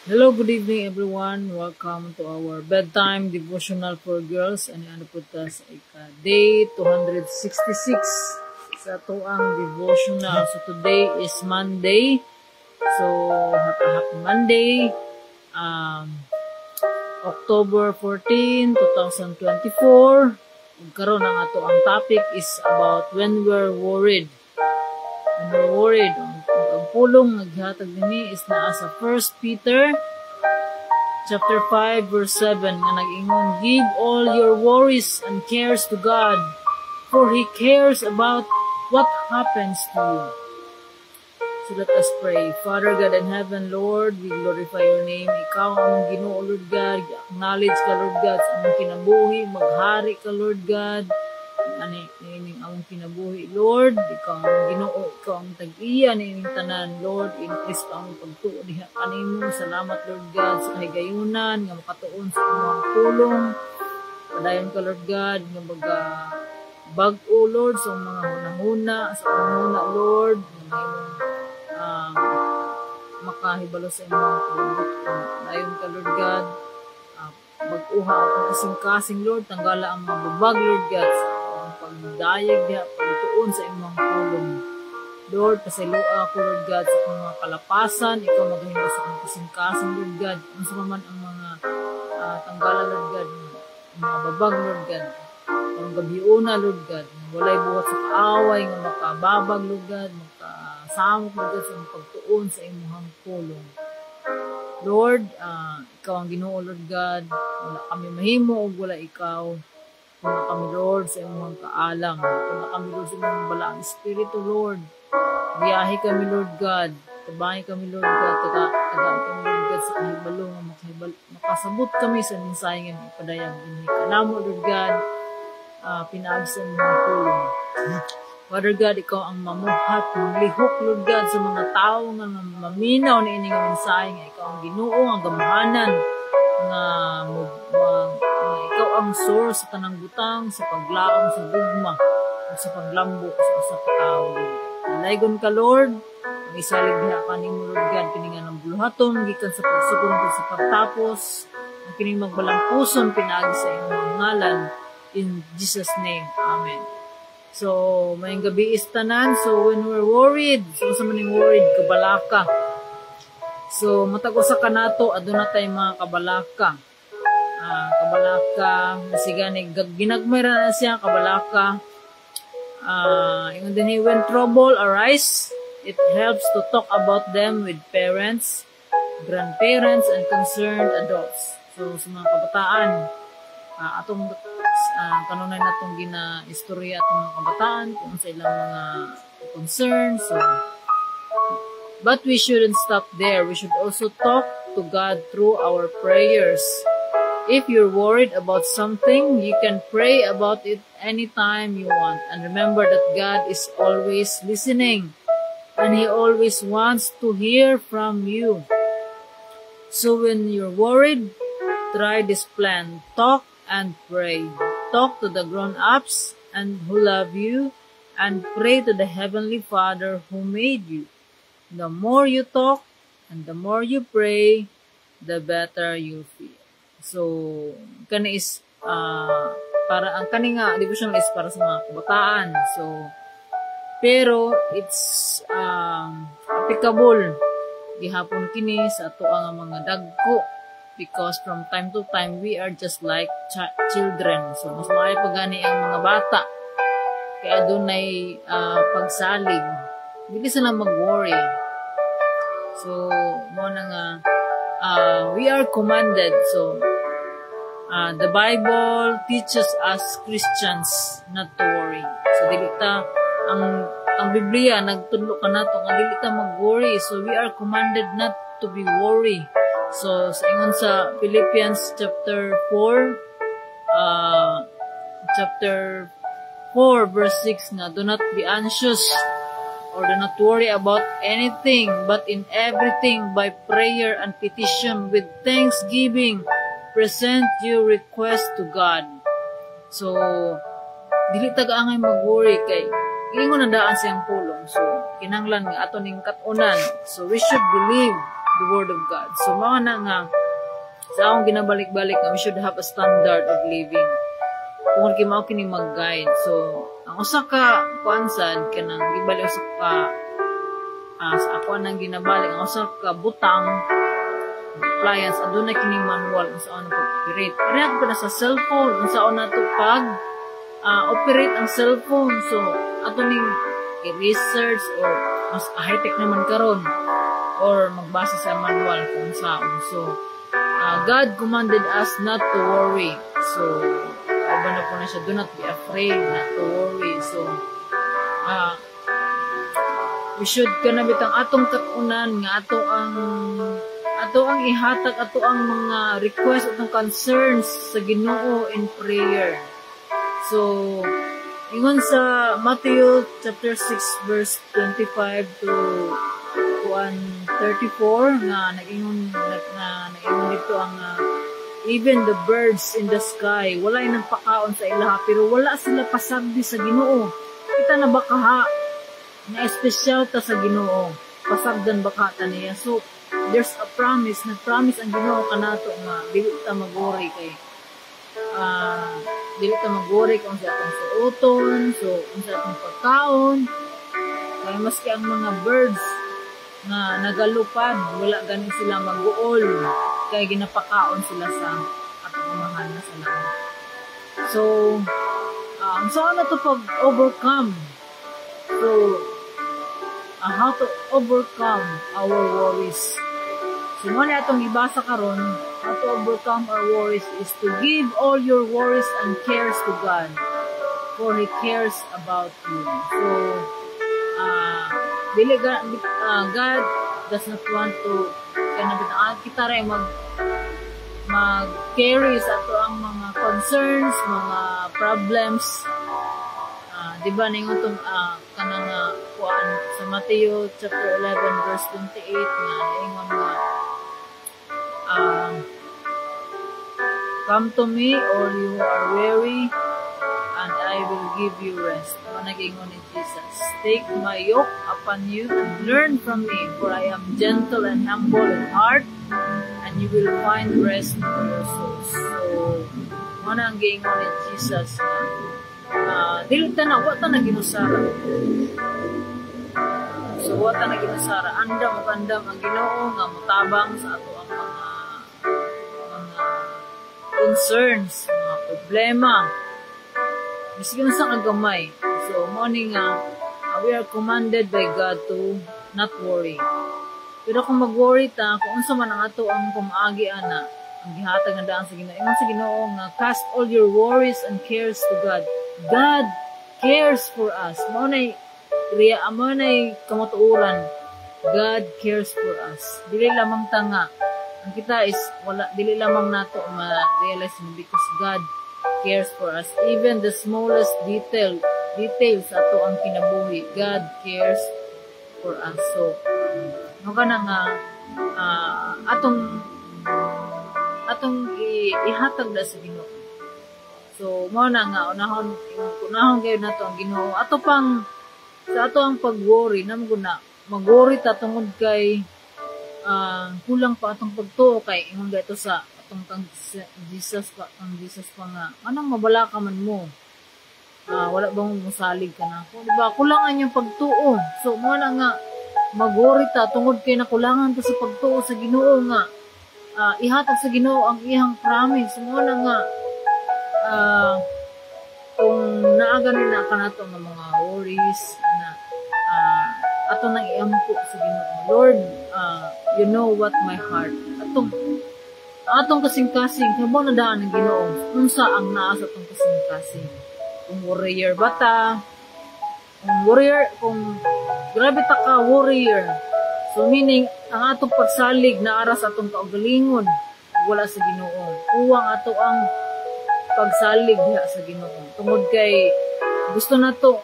Hello, good evening everyone. Welcome to our bedtime devotional for girls. Ano po ta sa day 266 sa tuang devotional. So today is Monday. So happy Monday. October 14, 2024. Karon ang ato ang topic is about when we're worried. When we're worried, ang pulong naghatag nini is naa sa 1 Peter chapter 5 verse 7 nga nag-ingon, give all your worries and cares to God, for He cares about what happens to you. So let us pray. Father God in heaven, Lord, we glorify your name. Ikaw ang Ginoo, Lord God. Acknowledge ka, Lord God, sa among kinabuhi. Maghari ka, Lord God. Nining among kinabuhi, Lord. Ikaw ang Ginoo, ikaw ang tag-iya nining tanan, Lord. Increase pa ang pagtuo diha kanimo. Salamat, Lord God, sa kahigayunan nga makatuon sa imong pulong. Padayon ka, Lord God, nga bag-o, Lord, sa mga hunahuna, Lord, nga makahibalo sa imong pulong. Padayon ka, Lord God, bag-uha ang kasing-kasing, Lord, tanggala ang mga babag, Lord God, pagdayag diha pagtuon sa imong pulong. Lord, pasalua ako, Lord God, sa mga kalapasan, ikaw maghimo sa akong kasing-kasing, Lord God, ang sumaman ang mga tanggala, Lord God, mga babag, Lord God, ang gabiuna, Lord God, walay buhat sa kaaway, nga makababag, Lord God, makasamok, Lord God, sa pagtuon sa imong pulong. Lord, ikaw ang Ginoo, Lord God, wala kami mahimo o wala ikaw. Kung kami, Lord, sa imong kaalam. Kung kami, Lord, sa imong balaang Espiritu, Lord. Biyahe kami, Lord God. Tabahin kami, Lord God. Tagaan kami, Lord God, sa kahibalo nga makasabot kami sa mensahe nga ipadayag din. Kanamo, Lord God, pinaagi sa imong pulong. Father God, ikaw ang mamuhat, maglihok, Lord God, sa mga tao nga maminaw na ining mensahe nga ikaw ang Ginoo, ang gamahanan, nga ikaw ang source sa tanang butang, sa paglaom sa gugma, o sa paglambok sa usa ka tawo. Laygon ka, Lord, ang isalig diha kanimo, Lord God, kini nga ng buluhaton gikan sa pagsugod sa pagtapos, ang kining magbalang puson pinaagi sa imong ngalan, in Jesus name. Amen. So, may gabi is tanan. So, when we're worried, sa maning worried, kabalaka. So, matag usa ka nato, aduna tay mga kabalaka. Kabalaka, masigani, ginagmay ra na siya, kabalaka. Yung din, when trouble arise, it helps to talk about them with parents, grandparents, and concerned adults. So, sa mga kabataan, atong kanunay natong gina-istorya atong mga kabataan kung sa ilang mga concerns. So, but we shouldn't stop there. We should also talk to God through our prayers. If you're worried about something, you can pray about it anytime you want. And remember that God is always listening, and He always wants to hear from you. So when you're worried, try this plan. Talk and pray. Talk to the grown-ups and who love you, and pray to the Heavenly Father who made you. The more you talk and the more you pray, the better you feel. So, kani is para ang kani nga devotional is para sa mga kabataan. So, pero it's applicable gihapon kini sa ato ang mga dagko, because from time to time we are just like children. So, mas maayo pagani ang mga bata kaya adunay pagsalig. Dili sila mag-worry. So, mo na nga we are commanded. So, the Bible teaches us Christians not to worry. So, dili ta ang Biblia nagtudlo ka nato nga dili ta mag-worry. So, we are commanded not to be worry. So, sa ingon sa Philippians chapter 4 verse 6 nga, do not be anxious or do not worry about anything, but in everything by prayer and petition with thanksgiving present your request to God. So, dili taga-angay mag-worry kay ingon na daan siyang pulong. So, kinanglan nga ato ning kat-unan. So, we should believe the Word of God. So, mga na nga, sa akong ginabalik-balik nga, we should have a standard of living. Kung mao kini mag-guide. So, ang usa ka kuansan kanang gibalik usa ka sa ako nang ginabalik ang usa ka butang appliance adunay kini manual unsa ana pag-operate. Kaya pa na sa cellphone unsa ana to pag operate ang cellphone. So, ato ning i-research or mas high-tech naman karon or magbasa sa manual kung saan. So, God commanded us not to worry. So, iba na po na siya, do not be afraid, not to worry. So, we should kanabit ang atong katunan nga ato ang ihatag ato ang mga request atong concerns sa Ginoo in prayer. So, ingon sa Matthew chapter 6 verse 25 to 34 nga nag-ingon dito ang even the birds in the sky walay nang pakaon sa ilaha pero wala sila pasagdi sa Ginoo. Kita na baka na espesyal ta sa Ginoo, pasagdan baka ta niya. So there's a promise, nag-promise ang Ginoo kanato nga dili ta magori kay dili ta magori kung sa atong suoton, so unsa atong pagkaon. Kaya maski ang mga birds nga nagalupad, wala gani sila mag-uol kaya ginapakaon sila sa atong mahal na sa langit. So, saan na to pag-overcome? So, how to overcome our worries. So, muna atong ibasa karon, how to overcome our worries is to give all your worries and cares to God, for He cares about you. So, God does not want to kita rin mag-carry sa ato ang mga concerns, mga problems. Diba ningon tong kanang kuan sa Matthew chapter 11 verse 28 nga ingon nga come to me all you are weary and I will give you rest. Nag-ingon ni Jesus, take my yoke upon you and learn from me, for I am gentle and humble in heart, and you will find rest for your souls. So, muna ang gingon ni Jesus dili ta na wata na ginusara. So, wata na ginusara. Andam ang Ginoo nga mutabang sa ato ang mga concerns, mga problema. Bisig na sa kagamay. So, morning we are commanded by God to not worry. Pero kung mag-worry ta, kung unsa man ang ato ang pumaagi ana, ang gihatag nga daan sa Ginoo. Ingon sa Ginoo nga cast all your worries and cares to God. God cares for us. Mao nay kamatuoran. God cares for us. Dili lamang ta nga ang kita is wala dili lamang nato ma-realize mo because God cares for us. Even the smallest details ato ang kinabuhi, God cares for us. So, mga nga atong ihatag na sa Ginoo. So, mo na nga unahon kayo nato ang Ginoo. Ato pang sa ato ang pag-worry namo na mag-worry ta tungod kay kulang pa atong pagtuo kay ingon dito sa kang Jesus pa nga anong mabala ka man mo wala bang musalig ka na ako diba kulangan yung pagtuo. So mo na nga mag-worry ta tungod kay nakulangan ta sa pagtuo sa Ginoo nga ihatag sa Ginoo ang iyang promise. Mo na nga kung naagani na kanato ng mga worries na ato nang iampo sa Ginoo. Lord, you know what my heart atong kasing-kasing kamo na daan ng Ginoo unsa ang naa sa atong kasing-kasing. Kung warrior bata, kung grabe ta ka warrior, so meaning ang atong pagsalig na ara sa atong kaugalingon wala sa Ginoo. Uwang ato ang pagsalig diha sa Ginoo tungod kay gusto nato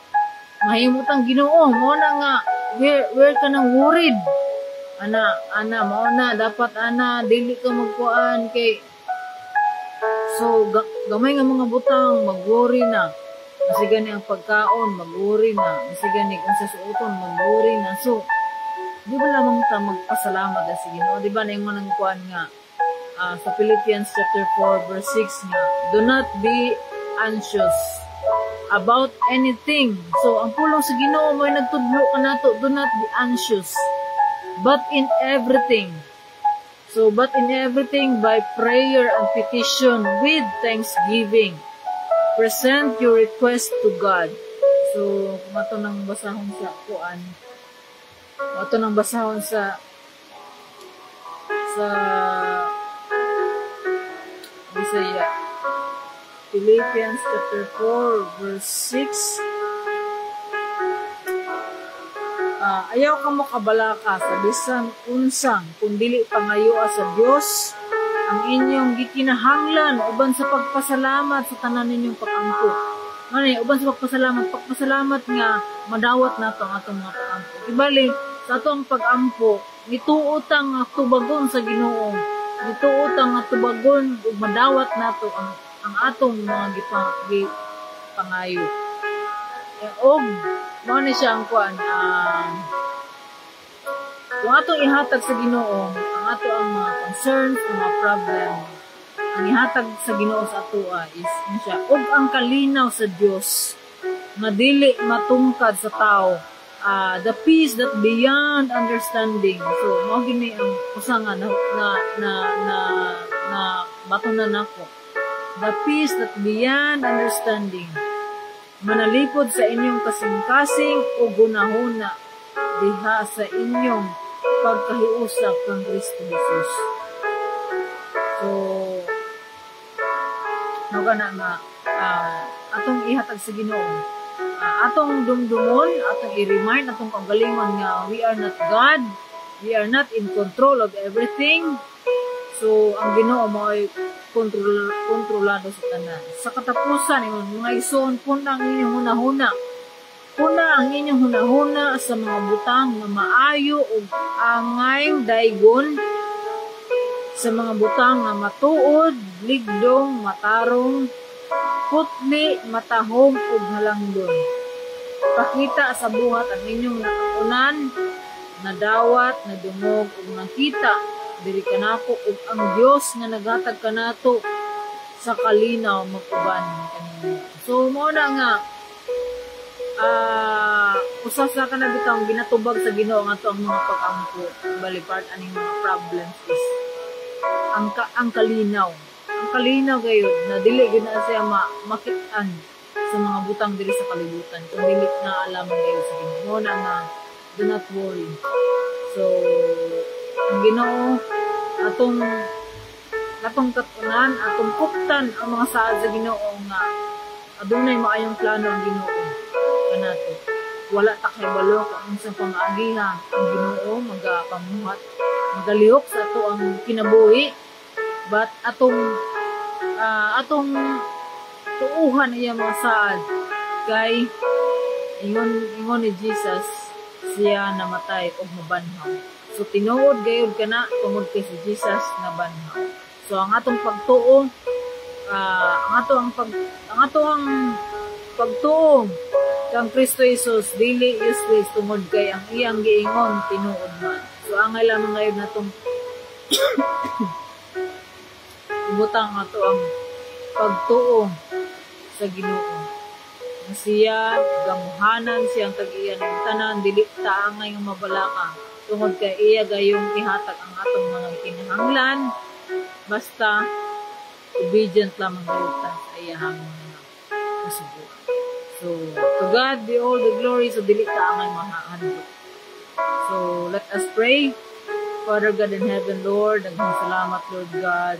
mahimot ang Ginoo. Mo na nga where ka nang worried ana mao na dapat dili ka magkuan kay so gamay nga mga butang mag-worry na masigan ni ang pagkaon mag-worry na masigan ni kung sa suoton mag-worry na. So di ba lamang ta magpasalamat sa Ginoo? Di ba na yung manang kuan nga sa Philippians chapter 4 verse 6 nga, do not be anxious about anything. So ang pulong sa Ginoo mo ay nagtudlo ka nato, do not be anxious, but in everything. So but in everything by prayer and petition with thanksgiving, present your request to God. So kung ato nang basahon sa kuan, ato nang basahon sa Bisaya, Philippians chapter 4 verse 6. Ayaw ka mo kabalaka sa bisan unsang kundili pangayo sa Dios ang inyong gikinahanglan uban sa pagpasalamat sa tanan ninyong pag-ampo. Manay uban sa pagpasalamat nga madawat nato ang atong mga pag-ampo. Ibali sa atong pag-ampo nituotang nga tubagon sa Ginoo. Nituotang nga tubagon ug madawat nato ang atong mga pangayo. Og mao ni siya ang kuan kung atong ihatag sa Ginoo ang ato ang mga concerns, mga problem, ang ihatag sa Ginoo sa atoa is siya og ang kalinaw sa Dios nga dili matungkad sa tao, the peace that beyond understanding. So mao gini ang usa nga na batunan nako, the peace that beyond understanding, manalipod sa inyong kasing-kasing o gunahuna diha sa inyong pagkahiusap kang Kristo Jesus. So, nagana nga, atong ihatag sa Ginoo, atong dumdumon, atong i-remind, atong kagalingon nga we are not God, we are not in control of everything. So, ang Ginoo mo ay kontrolado sa tanan. Sa katapusan, mga ison, puna ang inyong hunahuna. Puna ang inyong hunahuna sa mga butang na maayo o angay daygon, sa mga butang na matuod, ligdong, matarong, putli, matahom o halangdon. Pakita sa buhat ang inyong nakakunan, nadawat, nadungog o nakita, diri kanako ug ang Dios nga naghatag kanato sa kalinaw maguban kanimo. So mao na nga usa sa kana bitang ginatubag sa Ginoo nga to ang mga pag-ampo, bali part aning mga problems is ang kalinaw. Ang kalinaw gayud na dili gyud na siya makit-an sa mga butang diri sa kalibutan. Kung dili na alaman kayo sa Ginoo. Mao na nga, do not worry. So ang Ginoo atong katunan, atong kuptan ang mga saad sa Ginoo nga adunay maayong plano ang Ginoo kanato. Wala ta kay balo kung unsang pang-agiha ang Ginoo magapamuhat, magalihok sa ato ang kinabuhi, but atong tuuhan iya mga saad kay ingon ni Jesus siya namatay og mabanhaw. So tinuod gayud kana tungod kay si Jesus na banhaw. So ang atong pagtuo, ang atong pagtuo kang Kristo Jesus dili useless tungod kay ang iyang giingon tinuod man. So angay lamang gayud natong ibutang ato ang pagtuo sa Ginoo. Siya gamuhanan siyang tag-iya ng tanan, dili ta angay nga mabalaka tungod kay iya gayong ihatag ang atong mga kinahanglan, basta obedient lamang gayud ta sa iyang mga kasubuan. So to God be all the glory, so dili ta angay mahahandog. So let us pray. Father God in heaven, Lord, daghang salamat Lord God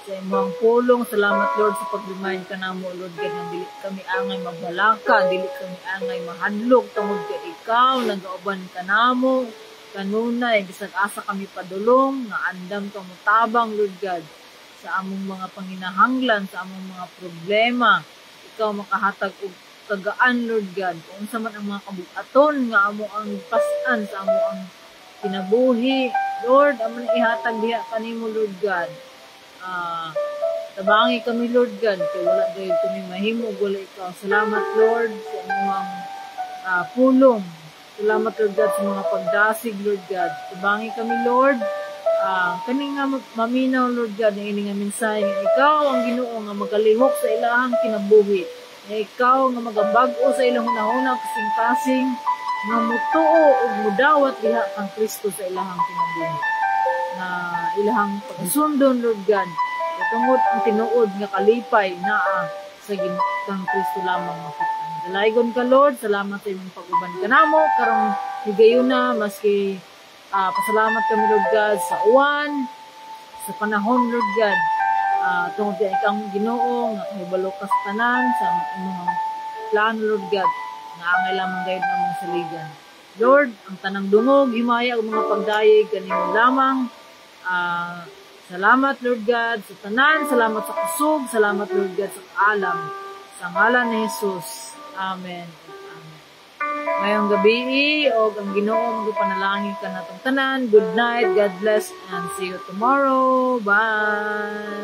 sa imong pulong. Salamat Lord sa pag-remind ka namo Lord God nga dili kami angay magbalaka, dili kami angay mahadlok tungod kay ikaw nagauban ka namo kanunay bisag asa kami padulong nga andam ka mutabang Lord God sa among mga panginahanglan, sa among mga problema. Ikaw makahatag og tagaan Lord God kung unsa man ang mga kabuhaton nga amo ang pasan sa amo ang kinabuhi. Lord, amo na ihatag diha kanimo Lord God. Tabangi kami Lord God kay wala gayud kami mahimo wala ikaw. Salamat Lord sa imong pulong Salamat, Lord God, sa mga pagdasig, Lord God. Tubangi kami, Lord. Kani nga maminaw, Lord God, na ini nga mensahe nga ikaw ang Ginoo nga magalihok sa ilahang kinabuhi. Na ikaw nga magabag-o sa ilang hunahuna kasing-kasing nga mutuo ug mudawat diha kang Kristo sa ilahang kinabuhi. Na ilahang pagsundon, Lord God. Tungod ang tinuod nga kalipay naa sa kang Kristo lamang makitaan. Dalaygon ka, Lord. Salamat sa imong pag-uban kanamo karong higayuna maski pasalamat kami, Lord God, sa uwan, sa panahon, Lord God. Tungod kay ikaw Ginoo nga kahibalo ka sa tanan sa imong plano, Lord God, nga angay lamang gayud namong saligan. Lord, ang tanang dungog, himaya ug mga pagdayeg kanimo lamang. Salamat, Lord God, sa tanan. Salamat sa kusog. Salamat, Lord God, sa kaalam. Sa ngalan ni Jesus. Amen. Amen. Ngayong gabi, o ang Ginoo, magpanalangin ka natong tanan. Good night. God bless and see you tomorrow. Bye.